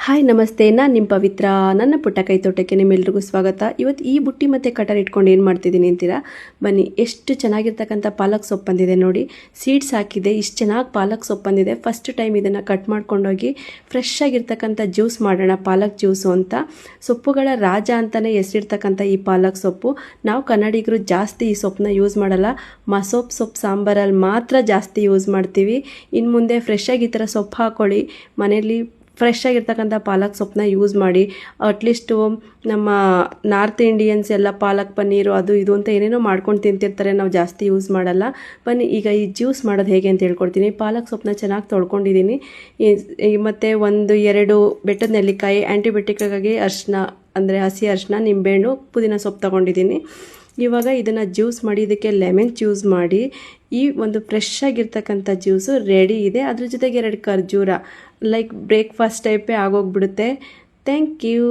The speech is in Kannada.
ಹಾಯ್ ನಮಸ್ತೆ, ನಾನು ನಿಮ್ಮ ಪವಿತ್ರ. ನನ್ನ ಪುಟ್ಟ ಕೈ ತೋಟಕ್ಕೆ ನಿಮ್ಮೆಲ್ರಿಗೂ ಸ್ವಾಗತ. ಇವತ್ತು ಈ ಬುಟ್ಟಿ ಮತ್ತು ಕಟರ್ ಇಟ್ಕೊಂಡು ಏನು ಮಾಡ್ತಿದ್ದೀನಿ ಅಂತೀರಾ? ಬನ್ನಿ, ಎಷ್ಟು ಚೆನ್ನಾಗಿರ್ತಕ್ಕಂಥ ಪಾಲಕ್ ಸೊಪ್ಪು ಬಂದಿದೆ ನೋಡಿ. ಸೀಡ್ಸ್ ಹಾಕಿದೆ, ಇಷ್ಟು ಚೆನ್ನಾಗಿ ಪಾಲಕ್ ಸೊಪ್ಪು ಬಂದಿದೆ. ಫಸ್ಟ್ ಟೈಮ್ ಇದನ್ನು ಕಟ್ ಮಾಡ್ಕೊಂಡೋಗಿ ಫ್ರೆಶ್ ಆಗಿರ್ತಕ್ಕಂಥ ಜ್ಯೂಸ್ ಮಾಡೋಣ, ಪಾಲಕ್ ಜ್ಯೂಸು ಅಂತ. ಸೊಪ್ಪುಗಳ ರಾಜ ಅಂತಲೇ ಹೆಸರಿರ್ತಕ್ಕಂಥ ಈ ಪಾಲಕ್ ಸೊಪ್ಪು. ನಾವು ಕನ್ನಡಿಗರು ಜಾಸ್ತಿ ಈ ಸೊಪ್ಪನ್ನ ಯೂಸ್ ಮಾಡಲ್ಲ, ಸೊಪ್ಪು ಸಾಂಬಾರಲ್ಲಿ ಮಾತ್ರ ಜಾಸ್ತಿ ಯೂಸ್ ಮಾಡ್ತೀವಿ. ಇನ್ನು ಮುಂದೆ ಫ್ರೆಶ್ಶಾಗಿ ಈ ಥರ ಸೊಪ್ಪು ಹಾಕ್ಕೊಳ್ಳಿ, ಮನೆಯಲ್ಲಿ ಫ್ರೆಶ್ ಆಗಿರ್ತಕ್ಕಂಥ ಪಾಲಕ್ ಸೊಪ್ಪನ್ನ ಯೂಸ್ ಮಾಡಿ. ಅಟ್ಲೀಸ್ಟು ನಮ್ಮ ನಾರ್ತ್ ಇಂಡಿಯನ್ಸ್ ಎಲ್ಲ ಪಾಲಕ್ ಪನ್ನೀರು ಅದು ಇದು ಅಂತ ಏನೇನೋ ಮಾಡ್ಕೊಂಡು ತಿಂತಿರ್ತಾರೆ, ನಾವು ಜಾಸ್ತಿ ಯೂಸ್ ಮಾಡಲ್ಲ. ಬನ್ನಿ ಈಗ ಈ ಜ್ಯೂಸ್ ಮಾಡೋದು ಹೇಗೆ ಅಂತ ಹೇಳ್ಕೊಡ್ತೀನಿ. ಪಾಲಕ್ ಸೊಪ್ಪನ್ನ ಚೆನ್ನಾಗಿ ತೊಳ್ಕೊಂಡಿದ್ದೀನಿ, ಮತ್ತು 1-2 ಬೆಟ್ಟದ ನೆಲ್ಲಿಕಾಯಿ, ಆ್ಯಂಟಿಬಯೋಟಿಕ್ಕಾಗಿ ಅರಿಶಿನ ಅಂದರೆ ಹಸಿ ಅರಿಶಿನ, ನಿಂಬೆಹಣ್ಣು, ಪುದೀನ ಸೊಪ್ಪು ತೊಗೊಂಡಿದ್ದೀನಿ. ಇವಾಗ ಇದನ್ನು ಜ್ಯೂಸ್ ಮಾಡಿ ಇದಕ್ಕೆ ಲೆಮನ್ ಜ್ಯೂಸ್ ಮಾಡಿ ಈ ಒಂದು ಫ್ರೆಶ್ ಆಗಿರ್ತಕ್ಕಂಥ ಜ್ಯೂಸು ರೆಡಿ ಇದೆ. ಅದ್ರ ಜೊತೆಗೆ 2 ಖರ್ಜೂರ, ಲೈಕ್ ಬ್ರೇಕ್ಫಾಸ್ಟ್ ಟೈಪೇ ಆಗೋಗ್ಬಿಡುತ್ತೆ. Thank you.